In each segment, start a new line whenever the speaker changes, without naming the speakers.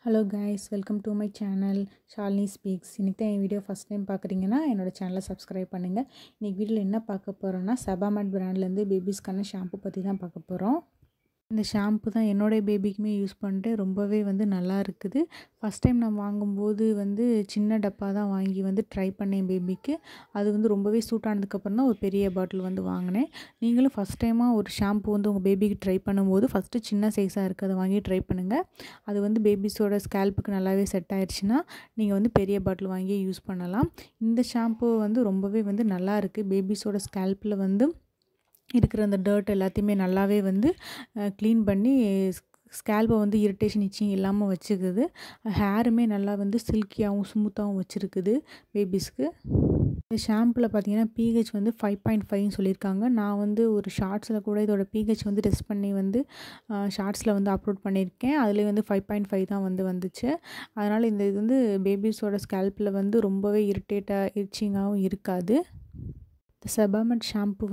Hello guys, welcome to my channel Shalini Speaks. இன்னைக்கு தான் என் video first time பார்க்குறீங்கன்னா என்னோட சேனலை சப்ஸ்கிரைப் பண்ணுங்கள். இன்னைக்கு வீடியோவில் என்ன பார்க்க போகிறோன்னா செபாமேட் பிராண்ட்லேருந்து பேபிஸ்க்கான ஷாம்பு பற்றி தான் பார்க்க போகிறோம். இந்த ஷாம்பு தான் என்னோடய பேபிக்குமே யூஸ் பண்ணிட்டு ரொம்பவே நல்லா இருக்குது. ஃபஸ்ட் டைம் நான் வாங்கும்போது சின்ன டப்பா தான் வாங்கி ட்ரை பண்ணேன் பேபிக்கு. அது ரொம்பவே சூட் ஆனதுக்கப்புறம் தான் ஒரு பெரிய பாட்டில் வாங்கினேன். நீங்களும் ஃபஸ்ட் டைமாக ஒரு ஷாம்பு உங்கள் பேபிக்கு ட்ரை பண்ணும்போது ஃபஸ்ட்டு சின்ன சைஸாக இருக்குது அதை வாங்கி ட்ரை பண்ணுங்கள். அது பேபிஸோட ஸ்கேல்ப்புக்கு நல்லாவே செட் ஆயிடுச்சுன்னா நீங்கள் பெரிய பாட்டில் வாங்கி யூஸ் பண்ணலாம். இந்த ஷாம்பு ரொம்பவே நல்லா இருக்குது. பேபிஸோட ஸ்கேல்ப்பில் இருக்கிற அந்த டர்ட் எல்லாத்தையுமே நல்லாவே க்ளீன் பண்ணி ஸ்கேல்பை இரிட்டேஷன் இச்சிங் இல்லாமல் வச்சுக்குது. ஹேருமே நல்லா சில்கியாகவும் ஸ்மூத்தாகவும் வச்சுருக்குது பேபிஸ்க்கு. இந்த ஷாம்பில் பார்த்தீங்கன்னா pH 5.5ன்னு சொல்லியிருக்காங்க. நான் ஒரு ஷார்ட்ஸில் கூட இதோட pH டெஸ்ட் பண்ணி ஷார்ட்ஸில் அப்லோட் பண்ணியிருக்கேன். அதுலேயே 5.5 தான் வந்துச்சு. அதனால் இந்த இது பேபிஸோட ஸ்கேல்ப்பில் ரொம்பவே இச்சிங்காகவும் இருக்காது. இந்த செபாமேட் ஷாம்பு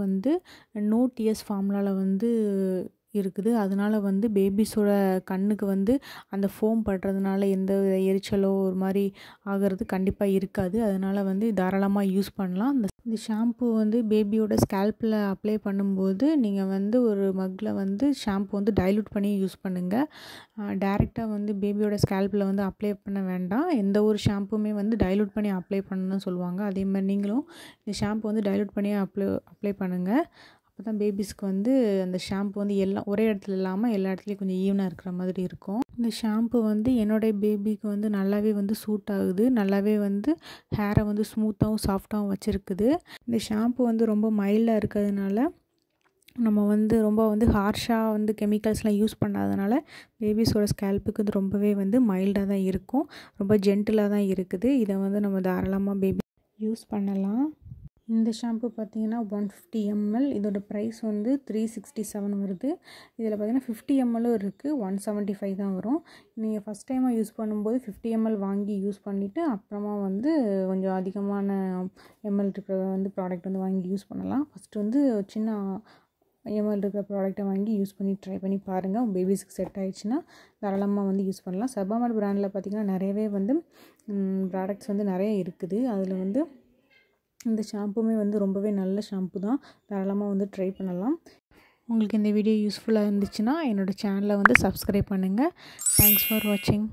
நோ டிஎஸ் ஃபார்முலாவில் இருக்குது. அதனால் பேபிஸோட கண்ணுக்கு அந்த ஃபோம் படுறதுனால எந்த எரிச்சலோ ஒரு மாதிரி ஆகிறது கண்டிப்பாக இருக்காது. அதனால் தாராளமாக யூஸ் பண்ணலாம். இந்த ஷாம்பு பேபியோட ஸ்கேல்ப்பில் அப்ளை பண்ணும்போது நீங்கள் ஒரு மக்கில் ஷாம்பு டைல்யூட் பண்ணி யூஸ் பண்ணுங்கள். டைரெக்டாக பேபியோட ஸ்கேல்ப்பில் அப்ளை பண்ண வேண்டாம். எந்த ஒரு ஷாம்புமே டைல்யூட் பண்ணி அப்ளை பண்ணணும்னு சொல்லுவாங்க. அதே மாதிரி நீங்களும் இந்த ஷாம்பு டைல்யூட் பண்ணி அப்ளை பண்ணுங்கள். அப்போ தான் பேபிஸ்க்கு அந்த ஷாம்பு எல்லாம் ஒரே இடத்துல இல்லாமல் எல்லா இடத்துலையும் கொஞ்சம் ஈவனாக இருக்கிற மாதிரி இருக்கும். இந்த ஷாம்பு என்னுடைய பேபிக்கு நல்லாவே சூட் ஆகுது. நல்லாவே ஹேரை ஸ்மூத்தாகவும் சாஃப்டாகவும் வச்சுருக்குது. இந்த ஷாம்பு ரொம்ப மைல்டாக இருக்கிறதுனால நம்ம ரொம்ப ஹார்ஷாக கெமிக்கல்ஸ்லாம் யூஸ் பண்ணாதனால பேபிஸோட ஸ்கேல்ப்புக்கு ரொம்பவே மைல்டாக தான் இருக்கும். ரொம்ப ஜென்டிலாக தான் இருக்குது. இதை நம்ம தாராளமாக பேபி யூஸ் பண்ணலாம். இந்த ஷாம்பு பார்த்தீங்கன்னா 150 ml. இதோட ப்ரைஸ் 367 வருது. இதில் பார்த்தீங்கன்னா 50 ml இருக்குது. 175 தான் வரும். நீங்கள் ஃபஸ்ட் டைமாக யூஸ் பண்ணும்போது 50 ml வாங்கி யூஸ் பண்ணிவிட்டு அப்புறமா கொஞ்சம் அதிகமான ml இருக்கிற ப்ராடக்ட் வாங்கி யூஸ் பண்ணலாம். ஃபஸ்ட்டு சின்ன ml இருக்கிற ப்ராடக்டை வாங்கி யூஸ் பண்ணி ட்ரை பண்ணி பாருங்கள். உங்கள் பேபிஸ்க்கு செட் ஆகிடுச்சுன்னா தாராளமாக யூஸ் பண்ணலாம். செபாமேட் பிராண்டில் பார்த்திங்கன்னா நிறையவே ப்ராடக்ட்ஸ் நிறைய இருக்குது. அதில் இந்த ஷாம்புமே ரொம்பவே நல்ல ஷாம்பு தான். தாராளமாக ட்ரை பண்ணலாம். உங்களுக்கு இந்த வீடியோ யூஸ்ஃபுல்லாக இருந்துச்சுன்னா என்னோடய சேனலை சப்ஸ்கிரைப் பண்ணுங்கள். தேங்க்ஸ் ஃபார் வாட்சிங்.